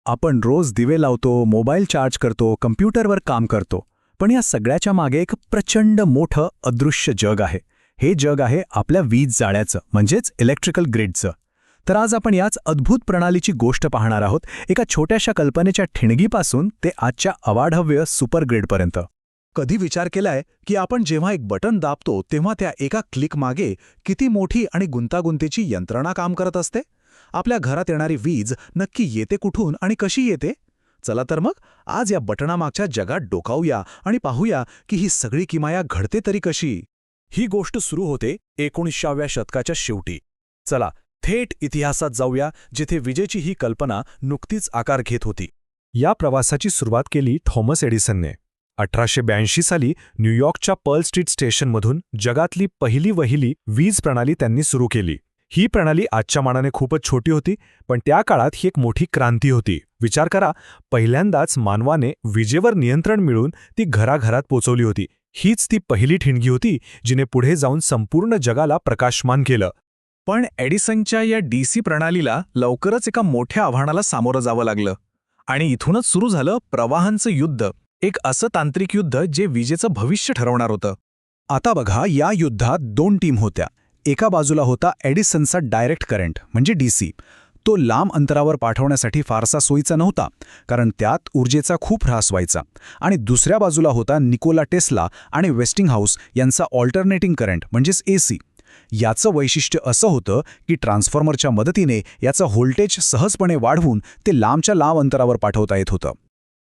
आपण रोज दिवे लावतो, मोबाईल चार्ज करतो, कम्प्युटरवर काम करतो. पण या सगळ्याच्या मागे एक प्रचंड मोठं अदृश्य जग आहे. हे जग आहे आपल्या वीज जाळ्याचं, म्हणजेच इलेक्ट्रिकल ग्रिडचं. तर आज आपण याच अद्भुत प्रणालीची गोष्ट पाहणार आहोत, एका छोट्याशा कल्पनेच्या ठिणगीपासून ते आजच्या अवाढव्य सुपर ग्रिडपर्यंत. कधी विचार केलाय की आपण जेव्हा एक बटन दाबतो तेव्हा त्या एका क्लिक मागे किती मोठी आणि गुंतागुंतीची यंत्रणा काम करत असते? आपल्या घरात येणारी वीज नक्की येते कुठून आणि कशी येते? चला तर मग आज या बटनामागच्या जगात डोकावूया आणि पाहूया की ही सगळी किमया घडते तरी कशी. ही गोष्ट सुरू होते 19व्या शतकाच्या शेवटी. चला थेट इतिहासात जाऊया, जिथे विजेची ही कल्पना नुकतीच आकार घेत होती. या प्रवासाची सुरुवात केली थॉमस एडिसनने. 1882 साली न्यूयॉर्कच्या पर्ल स्ट्रीट स्टेशनमधून जगातली पहिली वहिली वीज प्रणाली त्यांनी सुरू केली. ही प्रणाली आजच्या मानाने खूपच छोटी होती, पण त्या काळात ही एक मोठी क्रांती होती. विचार करा, पहिल्यांदाच मानवाने विजेवर नियंत्रण मिळवून ती घराघरात पोचवली होती. हीच ती पहिली ठिणगी होती जिने पुढे जाऊन संपूर्ण जगाला प्रकाशमान केलं. पण एडिसनच्या या डीसी प्रणालीला लवकरच एका मोठ्या आव्हानाला सामोरं जावं लागलं. आणि इथूनच सुरू झालं प्रवाहांचं युद्ध, एक असं तांत्रिक युद्ध जे विजेचं भविष्य ठरवणार होतं. आता बघा, या युद्धात दोन टीम होत्या. एका बाजूला होता एडिसनचा डायरेक्ट करंट म्हणजे डीसी. तो लांब अंतरावर पाठवण्यासाठी फारसा सोयीचा नव्हता, कारण त्यात ऊर्जेचा खूप ऱ्हास व्हायचा. आणि दुसऱ्या बाजूला होता निकोला टेस्ला आणि वेस्टिंगहाऊस यांचा ऑल्टरनेटिंग करंट म्हणजेच एसी. याचं वैशिष्ट्य असं होतं की ट्रान्सफॉर्मरच्या मदतीने याचं व्होल्टेज सहजपणे वाढवून ते लांबच्या लांब अंतरावर पाठवता येत होतं.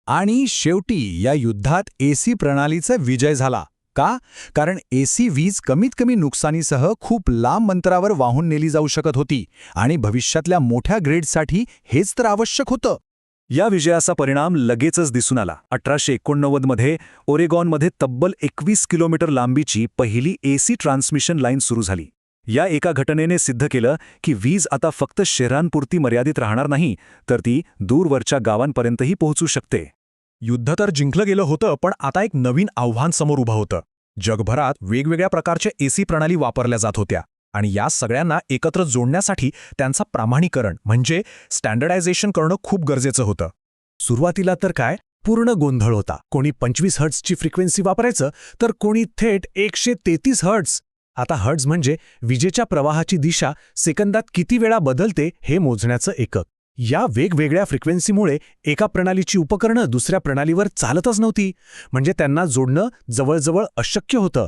आणि शेवटी या युद्धात एसी प्रणालीचा विजय झाला. का? कारण एसी वीज कमीत कमी नुकसानीसह खूप लांब अंतरावर वाहून नेली जाऊ शकत होती आणि भविष्यातल्या मोठ्या ग्रिडसाठी हेच तर आवश्यक होतं. या विजयाचा परिणाम लगेचच दिसून आला. 1889 मध्ये ओरेगॉनमध्ये तब्बल 21 किलोमीटर लांबीची पहिली एसी ट्रान्समिशन लाईन सुरू झाली. या एका घटनेने सिद्ध केलं की वीज आता फक्त शहरांपुरती मर्यादित राहणार नाही, तर ती दूरवरच्या गावांपर्यंतही पोहोचू शकते. युद्ध तर जिंकलं गेलं होतं, पण आता एक नवीन आव्हान समोर उभं होतं. जगभरात वेगवेगळ्या प्रकारच्या एसी प्रणाली वापरल्या जात होत्या आणि या सगळ्यांना एकत्र जोडण्यासाठी त्यांचा प्रमाणीकरण म्हणजे स्टँडर्डायझेशन करणं खूप गरजेचं होतं. सुरुवातीला तर काय पूर्ण गोंधळ होता. कोणी 25 हर्ट्झची फ्रिक्वेन्सी वापरायचं, तर कोणी थेट 133 हर्ट्झ. आता हर्ट्झ म्हणजे विजेच्या प्रवाहाची दिशा सेकंदात किती वेळा बदलते हे मोजण्याचं एकक. या वेगवेगळ्या फ्रिक्वेन्सीमुळे एका प्रणालीची उपकरणं दुसऱ्या प्रणालीवर चालतच नव्हती, म्हणजे त्यांना जोडणं जवळजवळ अशक्य होतं.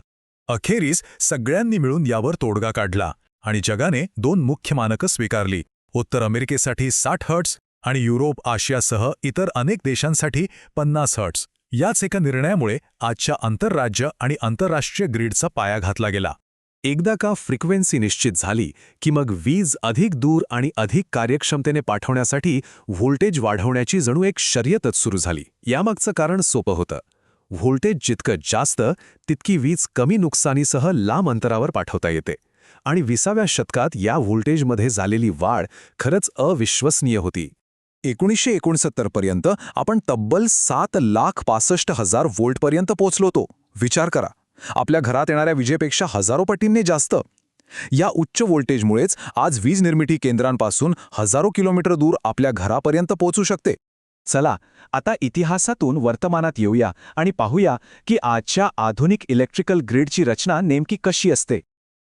अखेरीस सगळ्यांनी मिळून यावर तोडगा काढला आणि जगाने दोन मुख्य मानकं स्वीकारली. उत्तर अमेरिकेसाठी 60 हर्ट्झ आणि युरोप, आशियासह इतर अनेक देशांसाठी 50 हर्ट्झ. याच एका निर्णयामुळे आजच्या आंतरराज्य आणि आंतरराष्ट्रीय ग्रिडचा पाया घातला गेला. एकदा का फ्रिक्वेन्सी निश्चित झाली की मग वीज अधिक दूर आणि अधिक कार्यक्षमतेने पाठवण्यासाठी व्होल्टेज वाढवण्याची जणू एक शर्यतच सुरू झाली. यामागचं कारण सोपं होतं. व्होल्टेज जितकं जास्त तितकी वीज कमी नुकसानीसह लांब अंतरावर पाठवता येते. आणि 20व्या शतकात या व्होल्टेजमध्ये झालेली वाढ खरंच अविश्वसनीय होती. 1969 पर्यंत आपण तब्बल 7,65,000 व्होल्टपर्यंत पोहोचलो होतो. विचार करा, आपल्या घरात येणाऱ्या विजेपेक्षा हजारो पटींनी जास्त. या उच्च व्होल्टेजमुळेच आज वीज निर्मिती केंद्रांपासून हजारो किलोमीटर दूर आपल्या घरापर्यंत पोहोचू शकते. चला आता इतिहासातून वर्तमानात येऊया आणि पाहूया की आजच्या आधुनिक इलेक्ट्रिकल ग्रिडची रचना नेमकी कशी असते.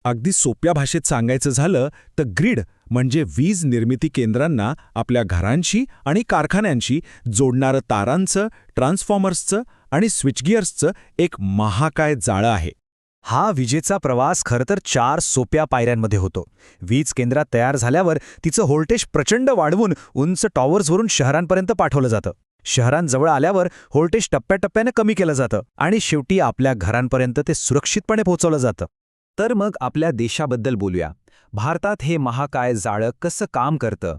अगदी सोप्या भाषेत सांगायचं झालं तर ग्रिड म्हणजे वीज निर्मिती केंद्रांना आपल्या घरांशी आणि कारखान्यांशी जोडणारं तारांचं, ट्रान्सफॉर्मर्सचं आणि स्विचगिअर्सचं एक महाकाय जाळं आहे. हा विजेचा प्रवास खरं तर 4 सोप्या पायऱ्यांमध्ये होतो. वीज केंद्रात तयार झाल्यावर तिचं व्होल्टेज प्रचंड वाढवून उंच टॉवर्सवरून शहरांपर्यंत पाठवलं जातं. शहरांजवळ आल्यावर व्होल्टेज टप्प्याटप्प्याने कमी केलं जातं आणि शेवटी आपल्या घरांपर्यंत ते सुरक्षितपणे पोहोचवलं जातं. तर मग आपल्या देशाबद्दल बोलूया. भारतात हे महाकाय जाळं कसं काम करतं?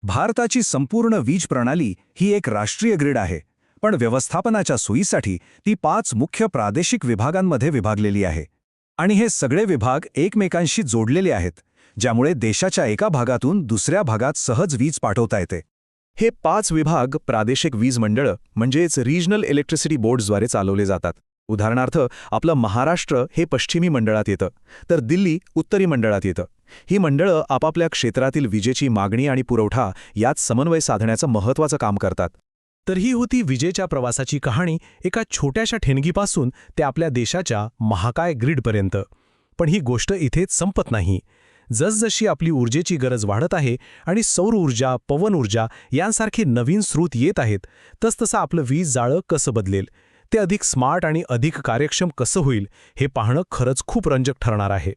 भारताची संपूर्ण वीज प्रणाली ही एक राष्ट्रीय ग्रिड आहे, पण व्यवस्थापनाच्या सोयीसाठी ती 5 मुख्य प्रादेशिक विभागांमध्ये विभागलेली आहे. आणि हे सगळे विभाग एकमेकांशी जोडलेले आहेत, ज्यामुळे देशाच्या एका भागातून दुसऱ्या भागात सहज वीज पाठवता येते. हे 5 विभाग प्रादेशिक वीज मंडळं म्हणजेच रिजनल इलेक्ट्रिसिटी बोर्ड्सद्वारे चालवले जातात. उदाहरणार्थ आपलं महाराष्ट्र हे पश्चिमी मंडळात येतं, तर दिल्ली उत्तरी मंडळात येतं. ही मंडळं आपापल्या क्षेत्रातील विजेची मागणी आणि पुरवठा यात समन्वय साधण्याचं महत्त्वाचं काम करतात. तर ही होती विजेच्या प्रवासाची कहाणी, एका छोट्याशा ठिणगीपासून ते आपल्या देशाच्या महाकाय ग्रीडपर्यंत. पण ही गोष्ट इथेच संपत नाही. जसजशी आपली ऊर्जेची गरज वाढत आहे आणि सौर ऊर्जा, पवन ऊर्जा यांसारखे नवीन स्रोत येत आहेत, तसतसं आपलं वीज जाळं कसं बदलेल, ते अधिक स्मार्ट आणि अधिक कार्यक्षम कसं होईल, हे पाहणं खरंच खूप रंजक ठरणार आहे.